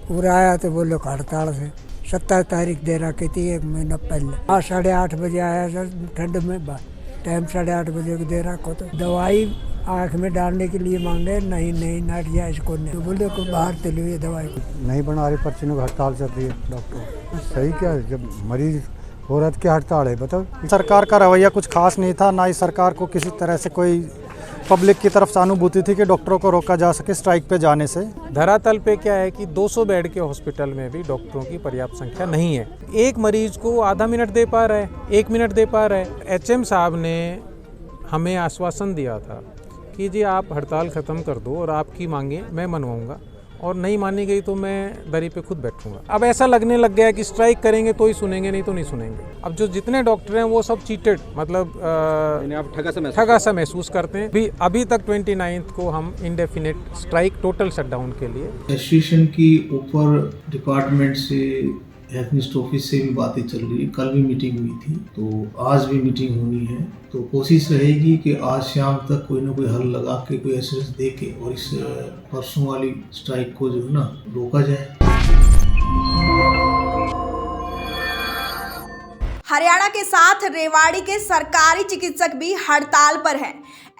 पूरा आया तो बोलो हड़ताल से 27 तारीख दे रखी थी, 1 महीना पहले। 8:30 बजे आया सर, ठंड में टाइम 8:30 बजे को दे रखो। तो दवाई आँख में डालने के लिए मांगे, नहीं नाट जाए इसको नहीं, तो बोले को बाहर चली हुई दवाई नहीं बना रही, पर्चियों की हड़ताल चल रही है। डॉक्टर सही क्या है, जब मरीज औरत की हड़ताल है, बताओ। सरकार का रवैया कुछ खास नहीं था, ना ही सरकार को किसी तरह से कोई पब्लिक की तरफ सहानुभूति थी कि डॉक्टरों को रोका जा सके स्ट्राइक पे जाने से। धरातल पे क्या है कि 200 बेड के हॉस्पिटल में भी डॉक्टरों की पर्याप्त संख्या नहीं है। एक मरीज को आधा मिनट दे पा रहा है, 1 मिनट दे पा रहा है। एचएम साहब ने हमें आश्वासन दिया था कि जी आप हड़ताल ख़त्म कर दो और आपकी मांगे मैं मनवाऊंगा, और नहीं मानी गई तो मैं दरी पे खुद बैठूंगा। अब ऐसा लगने लग गया है कि स्ट्राइक करेंगे तो ही सुनेंगे, नहीं तो नहीं सुनेंगे। अब जो जितने डॉक्टर हैं वो सब चीटेड, मतलब आप ठगा सा महसूस करते हैं। अभी तक 29 को हम इंडेफिनिट स्ट्राइक, टोटल शटडाउन के लिए। एसोसिएशन की ऊपर डिपार्टमेंट से, हेल्थ ऑफिस से भी बातें चल रही है। कल भी मीटिंग हुई थी, तो आज भी मीटिंग होनी है। तो कोशिश रहेगी कि आज शाम तक कोई ना कोई हल लगा के, कोई एसएस दे के, और इस परसों वाली स्ट्राइक को जो है ना रोका जाए। हरियाणा के साथ रेवाड़ी के सरकारी चिकित्सक भी हड़ताल पर हैं।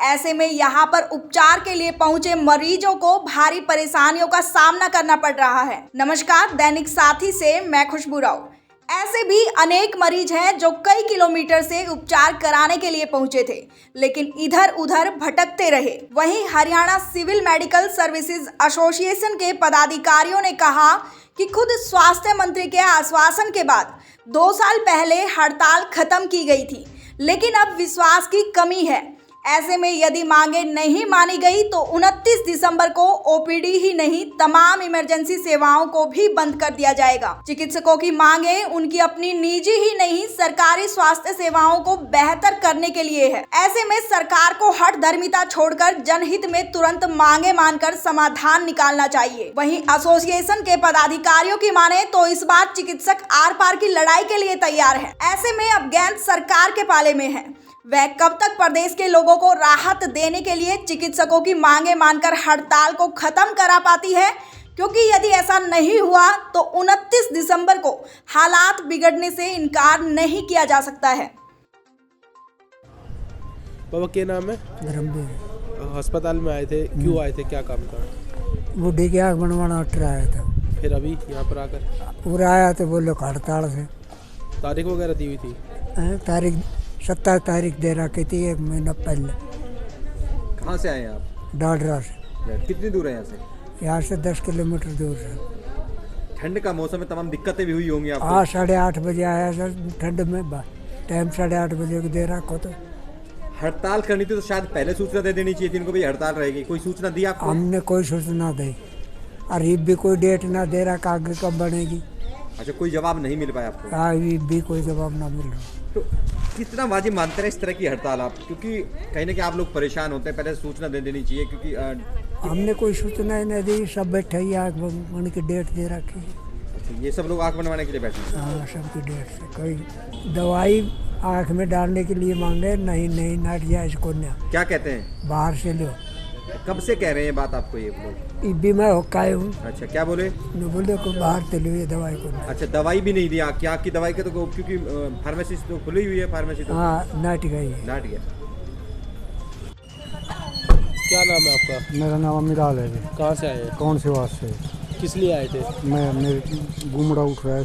ऐसे में यहां पर उपचार के लिए पहुंचे मरीजों को भारी परेशानियों का सामना करना पड़ रहा है। नमस्कार, दैनिक साथी से मैं खुशबू राव। ऐसे भी अनेक मरीज हैं जो कई किलोमीटर से उपचार कराने के लिए पहुंचे थे, लेकिन इधर उधर भटकते रहे। वहीं Haryana civil medical services association के पदाधिकारियों ने कहा कि खुद स्वास्थ्य मंत्री के आश्वासन के बाद 2 साल पहले हड़ताल खत्म की गई थी, लेकिन अब विश्वास की कमी है। ऐसे में यदि मांगे नहीं मानी गई तो 29 दिसंबर को ओपीडी ही नहीं, तमाम इमरजेंसी सेवाओं को भी बंद कर दिया जाएगा। चिकित्सकों की मांगे उनकी अपनी निजी ही नहीं, सरकारी स्वास्थ्य सेवाओं को बेहतर करने के लिए है। ऐसे में सरकार को हठधर्मिता छोड़कर जनहित में तुरंत मांगे मानकर समाधान निकालना चाहिए। वहीं एसोसिएशन के पदाधिकारियों की माने तो इस बार चिकित्सक आर पार की लड़ाई के लिए तैयार है। ऐसे में अब गेंद सरकार के पाले में है। वह कब तक प्रदेश के लोगों को राहत देने के लिए चिकित्सकों की मांगे मानकर हड़ताल को खत्म करा पाती है, क्योंकि यदि ऐसा नहीं हुआ तो 29 दिसंबर को हालात बिगड़ने से इनकार नहीं किया जा सकता है। बाबा क्या नाम है? धर्मवीर। अस्पताल में आए थे, क्यों आए थे, क्या काम था? बूढ़ी की आँख बनवाना आया था। फिर अभी यहाँ पर आकर पूरा आया तो बोलो हड़ताल से। तारीख वगैरह दी हुई थी? तारीख 27 तारीख दे रखी थी, 1 महीना पहले। कहाँ से आए हैं आप? डाडरा से। कितनी दूर है यहाँ से? यहाँ से 10 किलोमीटर दूर है। ठंड का मौसम में तमाम दिक्कतें भी हुई होंगी आपको? 8:30 बजे आया सर, ठंड में टाइम 8:30 बजे को दे रखो। तो हड़ताल करनी थी तो शायद पहले सूचना दे देनी चाहिए थी इनको भी हड़ताल रहेगी। कोई सूचना दी आपको? हमने कोई सूचना दी, और भी कोई डेट ना दे रहा आगे कब बनेगी। अच्छा, कोई जवाब नहीं मिल पाया आपको? अभी भी कोई जवाब ना मिल रहा। तो कितना वाजिब मानते हैं इस तरह की हड़ताल आप? क्योंकि कहीं ना कहीं आप लोग परेशान होते हैं, पहले सूचना दे देनी चाहिए। क्योंकि हमने कोई सूचना ही नहीं दी, सब बैठे ही आँख की डेट दे रखी है। अच्छा, ये सब लोग आँख बनवाने के लिए बैठे हैं? हाँ, सबकी डेट से। कोई दवाई आँख में डालने के लिए मांगे, नहीं नाट जाए इसको नहीं। क्या कहते हैं? बाहर से लो। कब से कह रहे हैं बात आपको ये लोग? भी मैं होकाए हूँ। अच्छा, क्या बोले? बोले को बाहर चली हुई दवाई को। अच्छा, दवाई भी नहीं दी आँख की दवाई के? तो क्योंकि फार्मेसी तो खुली हुई है, फार्मेसी तो हाँ नाट गई है। नाट गया। क्या नाम है आपका? मेरा नाम अमीराल है जी। कहाँ से आए हैं? कौन सी बात से? किस लिए आए थे? मैं मेरे घूमड़ा उठ रहा है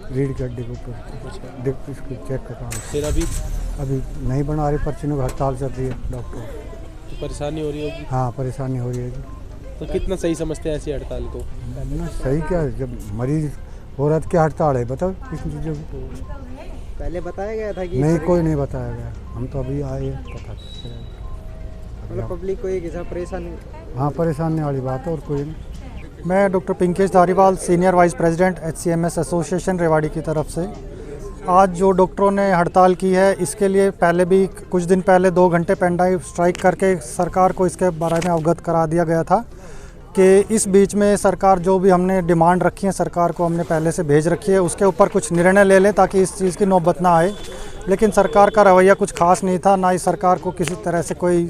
रीढ़ के हड्डी के ऊपर, देख इसको चेक कर रहा हूँ। फिर अभी नहीं बना रही, पर्चियों की हड़ताल चल रही है। डॉक्टर तो परेशानी हो रही होगी? हाँ, परेशानी हो रही है जी। तो कितना सही समझते हैं ऐसी हड़ताल को? ना सही क्या है, जब मरीज औरत की हड़ताल है, बताओ। किस चीज़ों को पहले बताया गया था कि नहीं, कोई नहीं बताया गया। हम तो अभी आए हैं, पता मतलब पब्लिक को एक हिसाब परेशानी। हाँ, परेशानी वाली बात है, और कोई नहीं। मैं doctor Pinkesh Dhariwal, senior vice president HCMS association Rewari की तरफ से। आज जो डॉक्टरों ने हड़ताल की है, इसके लिए पहले भी कुछ दिन पहले 2 घंटे पेन ड्राइव स्ट्राइक करके सरकार को इसके बारे में अवगत करा दिया गया था कि इस बीच में सरकार जो भी हमने डिमांड रखी है, सरकार को हमने पहले से भेज रखी है, उसके ऊपर कुछ निर्णय ले लें ताकि इस चीज़ की नौबत ना आए। लेकिन सरकार का रवैया कुछ खास नहीं था, ना ही सरकार को किसी तरह से कोई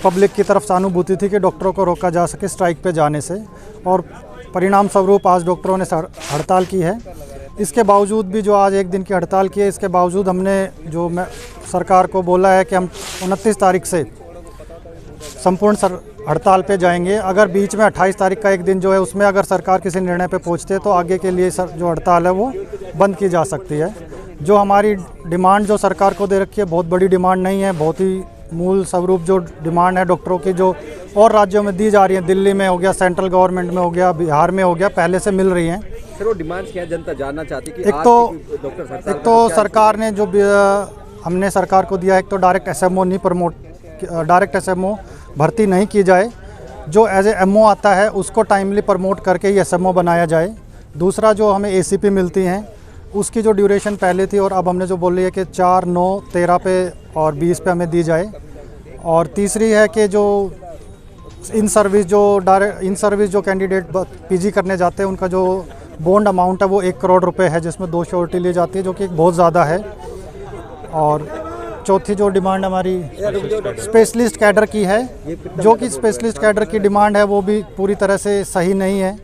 पब्लिक की तरफ सहानुभूति थी कि डॉक्टरों को रोका जा सके स्ट्राइक पे जाने से। और परिणाम स्वरूप आज डॉक्टरों ने हड़ताल की है। इसके बावजूद भी जो आज एक दिन की हड़ताल की है, इसके बावजूद हमने जो सरकार को बोला है कि हम 29 तारीख से संपूर्ण हड़ताल पे जाएंगे। अगर बीच में 28 तारीख का एक दिन जो है उसमें अगर सरकार किसी निर्णय पे पहुंचते तो आगे के लिए जो हड़ताल है वो बंद की जा सकती है। जो हमारी डिमांड जो सरकार को दे रखी है बहुत बड़ी डिमांड नहीं है, बहुत ही मूल स्वरूप जो डिमांड है डॉक्टरों की जो और राज्यों में दी जा रही है, दिल्ली में हो गया, सेंट्रल गवर्नमेंट में हो गया, बिहार में हो गया, पहले से मिल रही हैं। सर वो डिमांड्स क्या जनता जानना चाहती है कि एक तो सरकार ने जो हमने सरकार को दिया है, एक तो डायरेक्ट एसएमओ भर्ती नहीं की जाए, जो एज ए एमओ आता है उसको टाइमली प्रमोट करके ही एसएमओ बनाया जाए। दूसरा जो हमें एसीपी मिलती हैं उसकी जो ड्यूरेशन पहले थी और अब हमने जो बोल रही है कि 4, 9, 13 पे और 20 पे हमें दी जाए। और तीसरी है कि जो इन सर्विस जो कैंडिडेट पीजी करने जाते हैं उनका जो बॉन्ड अमाउंट है वो 1 करोड़ रुपए है, जिसमें 2 श्योरिटी ली जाती है, जो कि बहुत ज़्यादा है। और चौथी जो डिमांड हमारी स्पेशलिस्ट कैडर की है, जो कि स्पेशलिस्ट कैडर की डिमांड है वो भी पूरी तरह से सही नहीं है।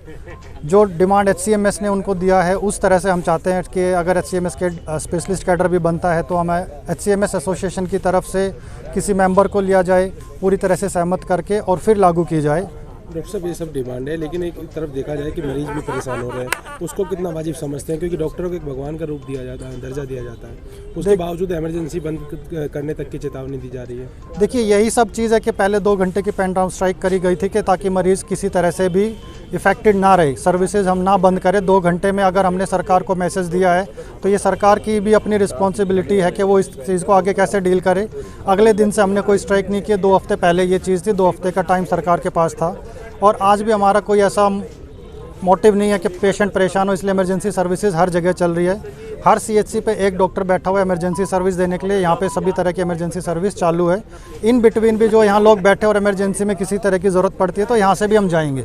जो डिमांड HCMS ने उनको दिया है उस तरह से हम चाहते हैं कि अगर HCMS के स्पेशलिस्ट कैडर भी बनता है तो हमें HCMS एसोसिएशन की तरफ से किसी मेंबर को लिया जाए, पूरी तरह से सहमत करके और फिर लागू की जाए। डॉक्टर साहब ये सब डिमांड है, लेकिन एक तरफ देखा जाए कि मरीज भी परेशान हो रहे हैं, उसको कितना वाजिब समझते हैं? क्योंकि डॉक्टरों को एक भगवान का रूप दिया जाता है, दर्जा दिया जाता है, उसके बावजूद इमरजेंसी बंद करने तक की चेतावनी दी जा रही है। देखिए यही सब चीज़ है कि पहले 2 घंटे की पेन डाउन स्ट्राइक करी गई थी कि ताकि मरीज़ किसी तरह से भी इफेक्टेड ना रहे, सर्विसेज हम ना बंद करें। 2 घंटे में अगर हमने सरकार को मैसेज दिया है तो ये सरकार की भी अपनी रिस्पॉन्सिबिलिटी है कि वो इस चीज़ को आगे कैसे डील करे। अगले दिन से हमने कोई स्ट्राइक नहीं किया, 2 हफ्ते पहले ये चीज़ थी, 2 हफ्ते का टाइम सरकार के पास था। और आज भी हमारा कोई ऐसा मोटिव नहीं है कि पेशेंट परेशान हो, इसलिए इमरजेंसी सर्विसेज हर जगह चल रही है। हर CHC पे एक डॉक्टर बैठा हुआ है इमरजेंसी सर्विस देने के लिए, यहाँ पे सभी तरह की इमरजेंसी सर्विस चालू है। इन बिटवीन भी जो यहाँ लोग बैठे और इमरजेंसी में किसी तरह की ज़रूरत पड़ती है तो यहाँ से भी हम जाएंगे।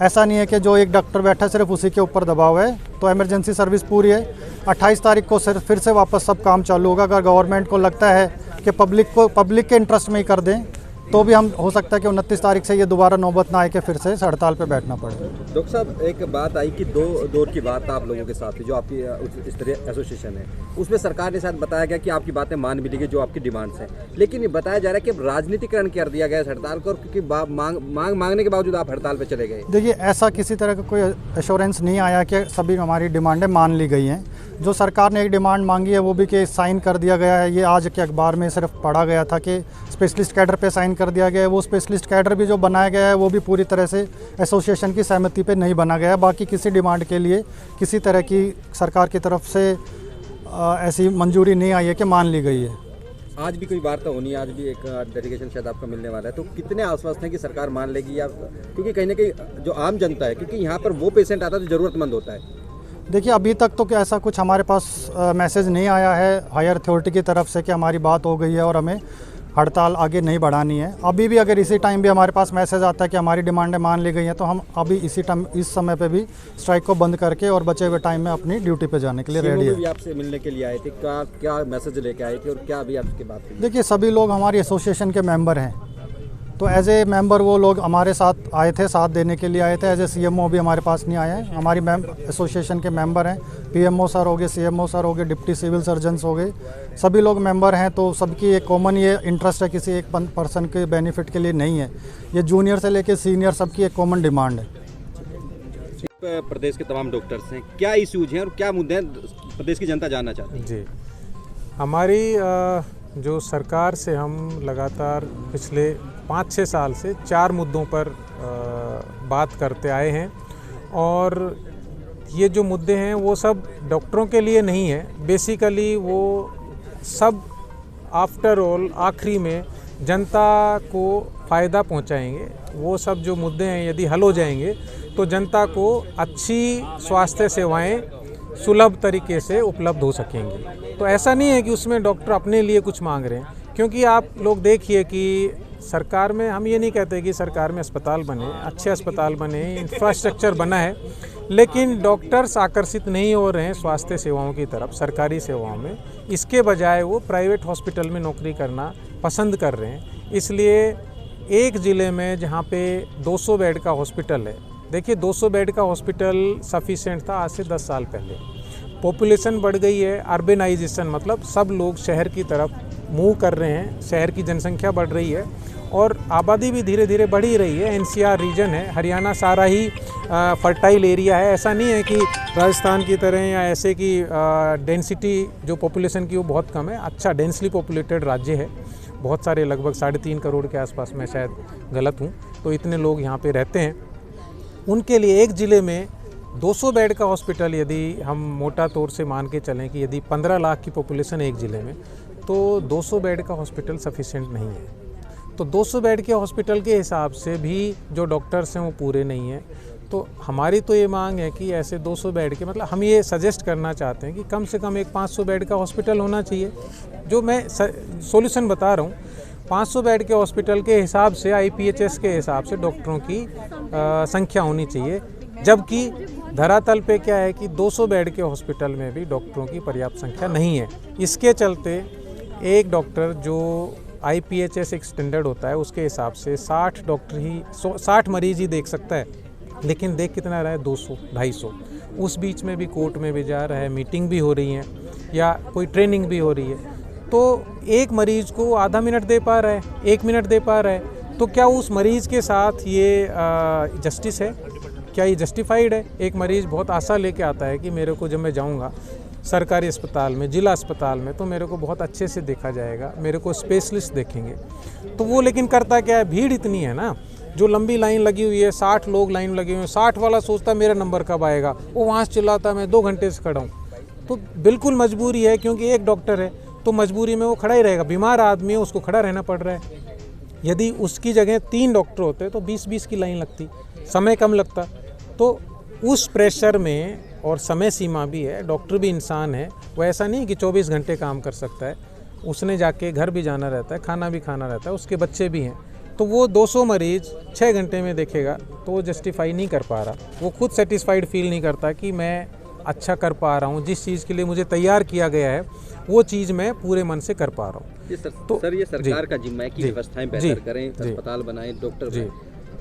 ऐसा नहीं है कि जो एक डॉक्टर बैठा सिर्फ उसी के ऊपर दबाव है। तो इमरजेंसी सर्विस पूरी है। 28 तारीख को सिर्फ फिर से वापस सब काम चालू होगा। अगर गवर्नमेंट को लगता है कि पब्लिक के इंटरेस्ट में ही कर दें तो भी हम हो सकता है कि 29 तारीख से ये दोबारा नौबत ना आए कि फिर से इस हड़ताल पे बैठना पड़े। डॉक्टर साहब एक बात आई कि 2 दौर की बात आप लोगों के साथ जो आपकी इस तरह एसोसिएशन है, उसमें सरकार ने शायद बताया गया कि आपकी बातें मान भी ली गई जो आपकी डिमांड्स हैं, लेकिन ये बताया जा रहा है कि राजनीतिकरण कर दिया गया इस हड़ताल को, क्योंकि मांगने के बावजूद आप हड़ताल पर चले गए। देखिए ऐसा किसी तरह का कोई एश्योरेंस नहीं आया कि सभी हमारी डिमांडें मान ली गई हैं। जो सरकार ने एक डिमांड मांगी है वो भी कि साइन कर दिया गया है। ये आज के अखबार में सिर्फ पढ़ा गया था कि स्पेशलिस्ट कैडर पे साइन कर दिया गया है। वो स्पेशलिस्ट कैडर भी जो बनाया गया है वो भी पूरी तरह से एसोसिएशन की सहमति पे नहीं बना गया है। बाकी किसी डिमांड के लिए किसी तरह की सरकार की तरफ से ऐसी मंजूरी नहीं आई है कि मान ली गई है। आज भी कोई वार्ता होनी है, आज भी एक डेलीगेशन शायद आपका मिलने वाला है, तो कितने आश्वस्त हैं कि सरकार मान लेगी? या क्योंकि कहीं ना कहीं जो आम जनता है, क्योंकि यहाँ पर वो पेशेंट आता है जो ज़रूरतमंद होता है। देखिए अभी तक तो ऐसा कुछ हमारे पास मैसेज नहीं आया है हायर अथॉरिटी की तरफ से कि हमारी बात हो गई है और हमें हड़ताल आगे नहीं बढ़ानी है। अभी भी अगर इसी टाइम भी हमारे पास मैसेज आता है कि हमारी डिमांडें मान ली गई हैं तो हम अभी इस समय पे भी स्ट्राइक को बंद करके और बचे हुए टाइम में अपनी ड्यूटी पे जाने के लिए रेडी है। आपसे मिलने के लिए आए थे, क्या मैसेज लेके आए थे और क्या अभी आपकी बात हुई? देखिए सभी लोग हमारी एसोसिएशन के मेंबर हैं, तो एज ए मेंबर वो लोग हमारे साथ आए थे, साथ देने के लिए आए थे। एज ए CMO भी हमारे पास नहीं आए हैं। हमारी एसोसिएशन के मेंबर हैं, PMO सर हो गए, CMO सर हो गए, डिप्टी सिविल सर्जन्स हो गए, सभी लोग मेंबर हैं। तो सबकी एक कॉमन ये इंटरेस्ट है, किसी एक पर्सन के बेनिफिट के लिए नहीं है। ये जूनियर से लेके सीनियर सबकी एक कॉमन डिमांड है। प्रदेश के तमाम डॉक्टर्स हैं, क्या इश्यूज हैं और क्या मुद्दे हैं प्रदेश की जनता जानना चाहती है? जी, हमारी जो सरकार से हम लगातार पिछले 5-6 साल से 4 मुद्दों पर बात करते आए हैं, और ये जो मुद्दे हैं वो सब डॉक्टरों के लिए नहीं है। बेसिकली वो सब आफ्टर ऑल आखिरी में जनता को फ़ायदा पहुंचाएंगे। वो सब जो मुद्दे हैं यदि हल हो जाएंगे तो जनता को अच्छी स्वास्थ्य सेवाएं सुलभ तरीके से उपलब्ध हो सकेंगी। तो ऐसा नहीं है कि उसमें डॉक्टर अपने लिए कुछ मांग रहे हैं, क्योंकि आप लोग देखिए कि सरकार में, हम ये नहीं कहते कि सरकार में अस्पताल बने, अच्छे अस्पताल बने, इंफ्रास्ट्रक्चर बना है, लेकिन डॉक्टर्स आकर्षित नहीं हो रहे हैं स्वास्थ्य सेवाओं की तरफ, सरकारी सेवाओं में। इसके बजाय वो प्राइवेट हॉस्पिटल में नौकरी करना पसंद कर रहे हैं। इसलिए एक ज़िले में जहाँ पे 200 बेड का हॉस्पिटल है देखिए 200 बेड का हॉस्पिटल सफिशिएंट था आज से 10 साल पहले। पॉपुलेशन बढ़ गई है, अर्बनाइजेशन मतलब सब लोग शहर की तरफ मूव कर रहे हैं, शहर की जनसंख्या बढ़ रही है और आबादी भी धीरे धीरे बढ़ ही रही है। एनसीआर रीजन है, हरियाणा सारा ही फर्टाइल एरिया है। ऐसा नहीं है कि राजस्थान की तरह या ऐसे कि डेंसिटी जो पॉपुलेशन की वो बहुत कम है। अच्छा डेंसली पॉपुलेटेड राज्य है, बहुत सारे लगभग 3.5 करोड़ के आसपास, मैं शायद गलत हूँ, तो इतने लोग यहाँ पे रहते हैं। उनके लिए एक ज़िले में 200 बेड का हॉस्पिटल, यदि हम मोटा तौर से मान के चलें कि यदि 15 लाख की पॉपुलेशन एक ज़िले में, तो 200 बेड का हॉस्पिटल सफिशिएंट नहीं है। तो 200 बेड के हॉस्पिटल के हिसाब से भी जो डॉक्टर्स हैं वो पूरे नहीं हैं। तो हमारी तो ये मांग है कि ऐसे 200 बेड के, मतलब हम ये सजेस्ट करना चाहते हैं कि कम से कम एक 500 बेड का हॉस्पिटल होना चाहिए। जो मैं सॉल्यूशन बता रहा हूँ, 500 बेड के हॉस्पिटल के हिसाब से, IPHS के हिसाब से डॉक्टरों की संख्या होनी चाहिए। जबकि धरातल पे क्या है कि 200 बेड के हॉस्पिटल में भी डॉक्टरों की पर्याप्त संख्या नहीं है। इसके चलते एक डॉक्टर जो IPHS एक स्टैंडर्ड होता है उसके हिसाब से 60 डॉक्टर ही 60 मरीज ही देख सकता है, लेकिन देख कितना रहा है 200 250। उस बीच में भी कोर्ट में भी जा रहा है, मीटिंग भी हो रही है या कोई ट्रेनिंग भी हो रही है। तो एक मरीज को आधा मिनट दे पा रहा है, 1 मिनट दे पा रहा है, तो क्या उस मरीज़ के साथ ये जस्टिस है? क्या ये जस्टिफाइड है? एक मरीज़ बहुत आशा लेके आता है कि मेरे को जब मैं जाऊंगा सरकारी अस्पताल में, जिला अस्पताल में, तो मेरे को बहुत अच्छे से देखा जाएगा, मेरे को स्पेशलिस्ट देखेंगे। तो वो लेकिन करता क्या है, भीड़ इतनी है ना, जो लंबी लाइन लगी हुई है, 60 लोग लाइन लगे हुए हैं, 60 वाला सोचता मेरा नंबर कब आएगा, वो वहाँ से चिल्लाता मैं 2 घंटे से खड़ा हूँ। तो बिल्कुल मजबूरी है, क्योंकि एक डॉक्टर है तो मजबूरी में वो खड़ा ही रहेगा। बीमार आदमी है, उसको खड़ा रहना पड़ रहा है। यदि उसकी जगह 3 डॉक्टर होते तो 20-20 की लाइन लगती, समय कम लगता। तो उस प्रेशर में, और समय सीमा भी है, डॉक्टर भी इंसान है, वो ऐसा नहीं कि 24 घंटे काम कर सकता है, उसने जाके घर भी जाना रहता है, खाना भी खाना रहता है, उसके बच्चे भी हैं। तो वो 200 मरीज 6 घंटे में देखेगा तो वो जस्टिफाई नहीं कर पा रहा, वो खुद सेटिस्फाइड फील नहीं करता कि मैं अच्छा कर पा रहा हूँ, जिस चीज़ के लिए मुझे तैयार किया गया है वो चीज़ मैं पूरे मन से कर पा रहा हूँ। तो सर ये सरकार का जिम्मा है कि व्यवस्थाएं बेहतर करें, अस्पताल बनाएं, डॉक्टर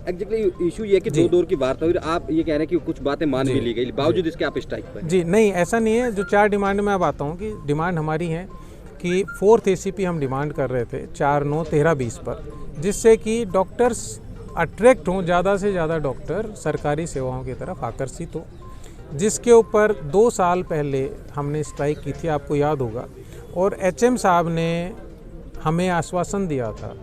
एग्जैक्टली इशू ये कि 2 दौर की वार्ता हुई, आप ये कह रहे हैं कि कुछ बातें मान भी ली गई, बावजूद इसके आप स्ट्राइक पर? जी नहीं, ऐसा नहीं है। जो 4 डिमांड में अब आता हूँ कि डिमांड हमारी है कि 4th ACP हम डिमांड कर रहे थे 4/9/13/20 पर, जिससे कि डॉक्टर्स अट्रैक्ट हों, ज़्यादा से ज़्यादा डॉक्टर सरकारी सेवाओं की तरफ आकर्षित हो, जिसके ऊपर 2 साल पहले हमने स्ट्राइक की थी, आपको याद होगा। और HM साहब ने हमें आश्वासन दिया था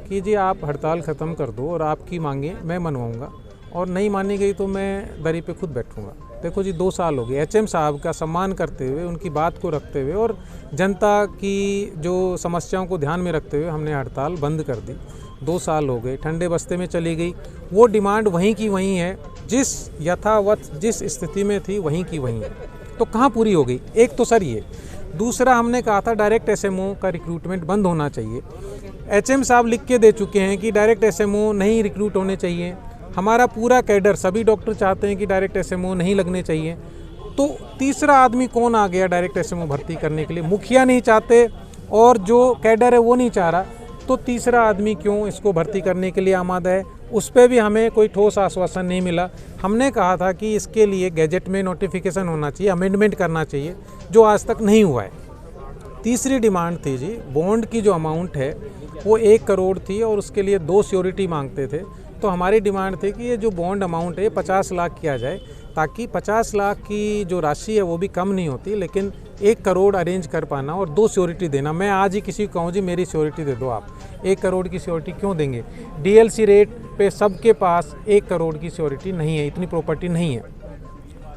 कि जी आप हड़ताल ख़त्म कर दो और आपकी मांगें मैं मनवाऊंगा, और नहीं मानी गई तो मैं दरी पे खुद बैठूंगा। देखो जी 2 साल हो गए, HM साहब का सम्मान करते हुए, उनकी बात को रखते हुए और जनता की जो समस्याओं को ध्यान में रखते हुए हमने हड़ताल बंद कर दी। 2 साल हो गए, ठंडे बस्ते में चली गई। वो डिमांड वहीं की वहीं है, जिस यथावत जिस स्थिति में थी वहीं की वहीं है। तो कहाँ पूरी हो गई? एक तो सर ये, दूसरा हमने कहा था डायरेक्ट SMO का रिक्रूटमेंट बंद होना चाहिए। HM साहब लिख के दे चुके हैं कि डायरेक्ट SMO नहीं रिक्रूट होने चाहिए। हमारा पूरा कैडर, सभी डॉक्टर चाहते हैं कि डायरेक्ट SMO नहीं लगने चाहिए। तो तीसरा आदमी कौन आ गया डायरेक्ट SMO भर्ती करने के लिए? मुखिया नहीं चाहते और जो कैडर है वो नहीं चाह रहा, तो तीसरा आदमी क्यों इसको भर्ती करने के लिए आमादा है? उस पर भी हमें कोई ठोस आश्वासन नहीं मिला। हमने कहा था कि इसके लिए गैजेट में नोटिफिकेशन होना चाहिए, अमेंडमेंट करना चाहिए, जो आज तक नहीं हुआ है। तीसरी डिमांड थी जी, बॉन्ड की जो अमाउंट है वो 1 करोड़ थी और उसके लिए 2 श्योरिटी मांगते थे। तो हमारी डिमांड थी कि ये जो बॉन्ड अमाउंट है 50 लाख किया जाए, ताकि 50 लाख की जो राशि है वो भी कम नहीं होती, लेकिन 1 करोड़ अरेंज कर पाना और 2 श्योरिटी देना। मैं आज ही किसी को कहूँ जी मेरी श्योरिटी दे दो आप, 1 करोड़ की श्योरिटी क्यों देंगे? DLC रेट पे सबके पास 1 करोड़ की श्योरिटी नहीं है, इतनी प्रॉपर्टी नहीं है।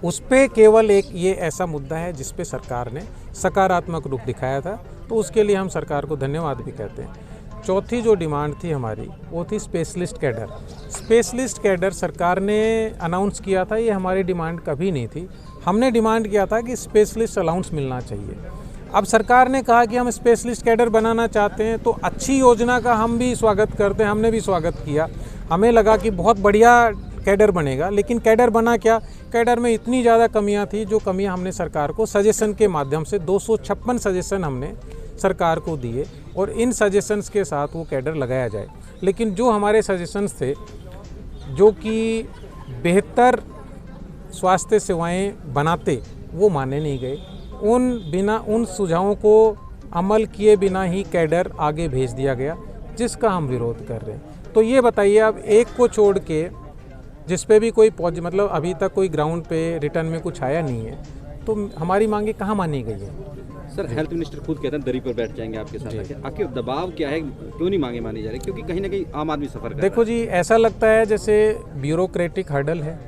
उस पर केवल एक ये ऐसा मुद्दा है जिस पे सरकार ने सकारात्मक रूप दिखाया था, तो उसके लिए हम सरकार को धन्यवाद भी कहते हैं। चौथी जो डिमांड थी हमारी वो थी स्पेशलिस्ट कैडर। स्पेशलिस्ट कैडर सरकार ने अनाउंस किया था, ये हमारी डिमांड कभी नहीं थी। हमने डिमांड किया था कि स्पेशलिस्ट अलाउंस मिलना चाहिए। अब सरकार ने कहा कि हम स्पेशलिस्ट कैडर बनाना चाहते हैं, तो अच्छी योजना का हम भी स्वागत करते हैं, हमने भी स्वागत किया। हमें लगा कि बहुत बढ़िया कैडर बनेगा, लेकिन कैडर बना क्या? कैडर में इतनी ज़्यादा कमियां थी, जो कमियां हमने सरकार को सजेशन के माध्यम से 256 सजेशन हमने सरकार को दिए और इन सजेशंस के साथ वो कैडर लगाया जाए। लेकिन जो हमारे सजेशंस थे, जो कि बेहतर स्वास्थ्य सेवाएं बनाते वो माने नहीं गए। उन सुझावों को अमल किए बिना ही कैडर आगे भेज दिया गया, जिसका हम विरोध कर रहे हैं। तो ये बताइए, अब एक को छोड़ के जिस पे भी कोई मतलब अभी तक कोई ग्राउंड पे रिटर्न में कुछ आया नहीं है, तो हमारी मांगे कहाँ मानी गई है? सर, हेल्थ मिनिस्टर खुद कहते हैं दरी पर बैठ जाएंगे आपके साथ। आखिर दबाव क्या है, क्यों नहीं मांगे मानी जा रही? क्योंकि कहीं ना कहीं आम आदमी सफर कर रहा है। देखो जी, ऐसा लगता है जैसे ब्यूरोक्रेटिक हर्डल है,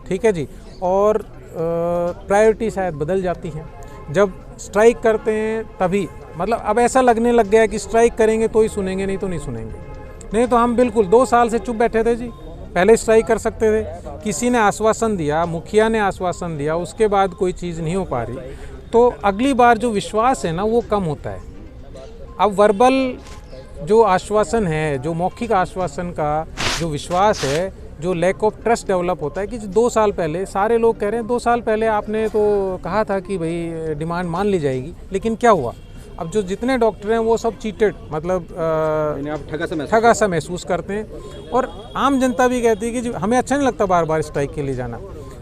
ठीक है जी, और प्रायोरिटी शायद बदल जाती है। जब स्ट्राइक करते हैं तभी मतलब अब ऐसा लगने लग गया है कि स्ट्राइक करेंगे तो ही सुनेंगे, नहीं तो नहीं सुनेंगे। नहीं तो हम बिल्कुल 2 साल से चुप बैठे थे जी, पहले स्ट्राइक कर सकते थे। किसी ने आश्वासन दिया, मुखिया ने आश्वासन दिया, उसके बाद कोई चीज़ नहीं हो पा रही, तो अगली बार जो विश्वास है ना वो कम होता है। अब वर्बल जो आश्वासन है, जो मौखिक आश्वासन का जो विश्वास है, जो लैक ऑफ ट्रस्ट डेवलप होता है कि 2 साल पहले सारे लोग कह रहे हैं 2 साल पहले आपने तो कहा था कि भाई डिमांड मान ली जाएगी, लेकिन क्या हुआ? अब जो जितने डॉक्टर हैं वो सब चीटेड, मतलब आप ठगा सा महसूस करते हैं। और आम जनता भी कहती है कि हमें अच्छा नहीं लगता बार बार स्ट्राइक के लिए जाना,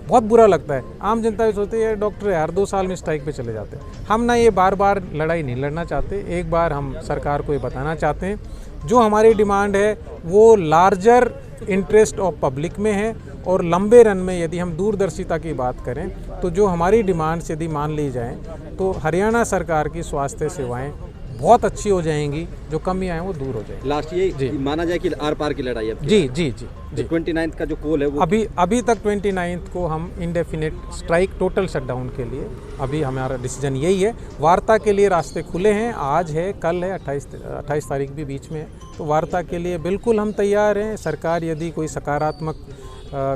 बहुत बुरा लगता है। आम जनता भी सोचती है डॉक्टर यार 2 साल में स्ट्राइक पे चले जाते हैं। हम ना ये बार बार लड़ाई नहीं लड़ना चाहते, एक बार हम सरकार को ये बताना चाहते हैं जो हमारी डिमांड है वो लार्जर इंटरेस्ट ऑफ पब्लिक में है, और लंबे रन में यदि हम दूरदर्शिता की बात करें तो जो हमारी डिमांड्स यदि मान ली जाएं तो हरियाणा सरकार की स्वास्थ्य सेवाएं बहुत अच्छी हो जाएंगी, जो कमियां हैं वो दूर हो जाएंगी। लास्ट ये माना जाए कि आर पार की लड़ाई है। जी जी जी जी 29 का जो कॉल है वो अभी तक 29 को हम इंडेफिनिट स्ट्राइक, टोटल शटडाउन के लिए अभी हमारा डिसीजन यही है। वार्ता के लिए रास्ते खुले हैं, आज है, कल है, 28 तारीख भी बीच में है, तो वार्ता के लिए बिल्कुल हम तैयार हैं। सरकार यदि कोई सकारात्मक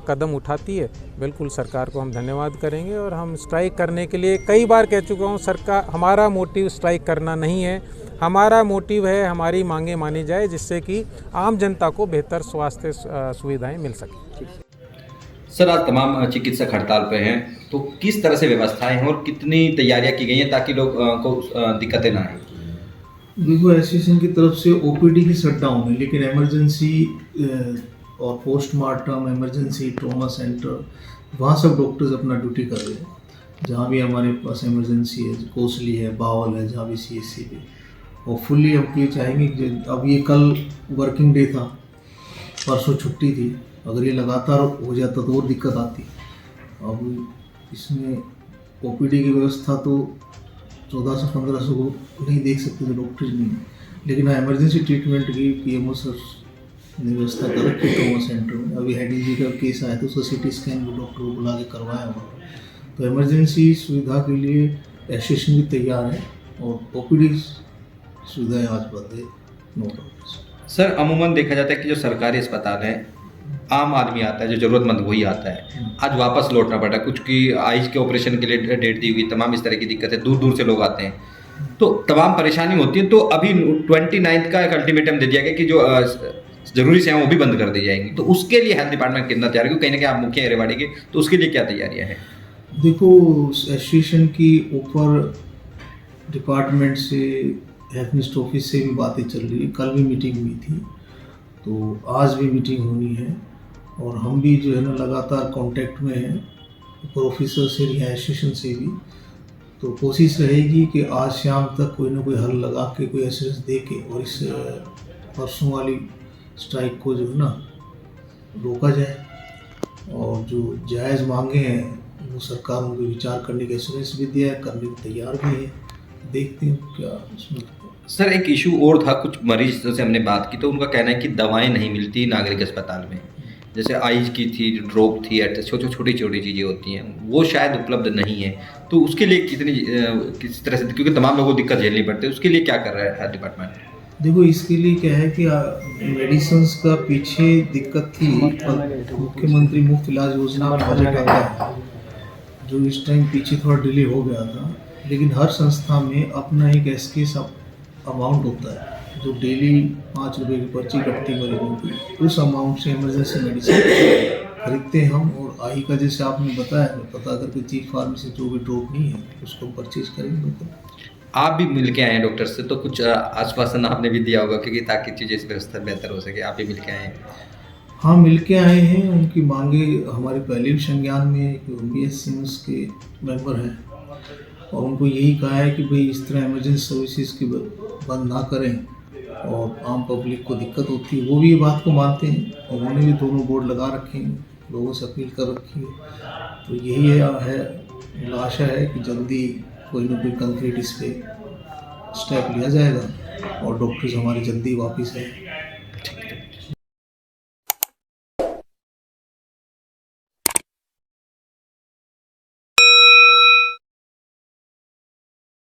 कदम उठाती है, बिल्कुल सरकार को हम धन्यवाद करेंगे। और हम स्ट्राइक करने के लिए कई बार कह चुका हूँ, सरकार हमारा मोटिव स्ट्राइक करना नहीं है, हमारा मोटिव है हमारी मांगे मानी जाए, जिससे कि आम जनता को बेहतर स्वास्थ्य सुविधाएं मिल सकें। सर, आज तमाम चिकित्सक हड़ताल पे हैं, तो किस तरह से व्यवस्थाएं हैं और कितनी तैयारियां की गई हैं ताकि लोग को दिक्कतें ना आए? देखो, एसोसिएशन की तरफ से ओपीडी की शटडाउन है, लेकिन इमरजेंसी और पोस्टमार्टम, इमरजेंसी, ट्रॉमा सेंटर, वहाँ सब डॉक्टर्स अपना ड्यूटी कर रहे हैं। जहाँ भी हमारे पास इमरजेंसी है, कोसली है, बावल है, जहाँ भी CSC भी, और फुल्ली हम ये चाहेंगे कि अब ये कल वर्किंग डे था, परसों छुट्टी थी, अगर ये लगातार हो जाता तो और दिक्कत आती। अब इसमें ओपीडी की व्यवस्था तो 1400 1500 को नहीं देख सकते थे डॉक्टर नहीं, लेकिन हाँ इमरजेंसी ट्रीटमेंट की PMO सर ने व्यवस्था कर रखी ट्रॉमा सेंटर में। अभी हेड इंजरी का केस आया तो उसका CT स्कैन भी डॉक्टर को बुला के करवाया हुआ। तो इमरजेंसी सुविधा के लिए एसोसिएशन भी तैयार है, और OPD सुविधाएं आज बंद है, नो प्रॉब्लम। सर, अमूमन देखा जाता है कि जो सरकारी अस्पताल है, आम आदमी आता है, जो ज़रूरतमंद वही आता है। आज वापस लौटना पड़ा, कुछ की आइज के ऑपरेशन के लिए डेट दी हुई, तमाम इस तरह की दिक्कतें, दूर दूर से लोग आते हैं, तो तमाम परेशानी होती है। तो अभी 29 का एक अल्टीमेटम दे दिया गया कि जो जरूरी सेवाएं वो भी बंद कर दी जाएंगी, तो उसके लिए हेल्थ डिपार्टमेंट कितना तैयार है? कहीं ना कहीं आप मुखिया हैं रेवाड़ी के, तो उसके लिए क्या तैयारियां हैं? देखो, एसोसिएशन की ऊपर डिपार्टमेंट से, हेल्थ मिनिस्टर ऑफिस से भी बातें चल रही है, कल भी मीटिंग हुई थी, तो आज भी मीटिंग होनी है, और हम भी जो है ना लगातार कांटेक्ट में हैं ऊपर ऑफिसर से, एसोसिएशन से भी। तो कोशिश रहेगी कि आज शाम तक कोई ना कोई हल लगा के, कोई एश्योरेंस दे के, और इस परसों वाली स्ट्राइक को जो है ना रोका जाए, और जो जायज़ मांगे हैं वो सरकार उनको विचार करने का एश्योरेंस भी दिया है, करने को तैयार भी है। देखते हैं क्या उसमें। सर, एक इशू और था, कुछ मरीज से हमने बात की तो उनका कहना है कि दवाएं नहीं मिलती नागरिक अस्पताल में, जैसे आइज की थी, ड्रॉप थी, छोटी छोटी चीज़ें होती हैं, वो शायद उपलब्ध नहीं है। तो उसके लिए किस तरह से, क्योंकि तमाम लोगों को दिक्कत झेलनी पड़ती है, उसके लिए क्या कर रहा है हेल्थ डिपार्टमेंट? देखो, इसके लिए क्या है कि मेडिसिन्स का पीछे दिक्कत थी, मुख्यमंत्री मुफ्त इलाज योजना का बजट आता है, जो इस टाइम पीछे थोड़ा डिले हो गया था, लेकिन हर संस्था में अपना एक एसकेस अमाउंट होता है, जो डेली 5 रुपये की पर्ची कटती मरीजों की, उस अमाउंट से इमरजेंसी मेडिसिन खरीदते हैं हम। और आई का जैसे आपने बताया, पता करके चीफ फार्मेसी जो भी ड्रॉप नहीं है उसको परचेज करेंगे। आप भी मिल के आए हैं डॉक्टर से, तो कुछ आश्वासन आपने भी दिया होगा क्योंकि ताकि चीज़ें इस व्यवस्था बेहतर हो सके, आप भी मिल के आए हैं। हाँ, मिल के आए हैं। उनकी मांगे हमारे पहले भी संज्ञान में BSMS के मेंबर हैं और उनको यही कहा है कि भाई इस तरह इमरजेंसी सर्विसेज की बंद ना करें और आम पब्लिक को दिक्कत होती है। वो भी ये बात को मानते हैं। उन्होंने भी दोनों बोर्ड लगा रखे हैं, लोगों से अपील कर रखी है। तो यही है आशा है कि जल्दी कोई ना कोई कंक्रीट इस पर स्टेप लिया जाएगा और डॉक्टर्स हमारे जल्दी वापस आए।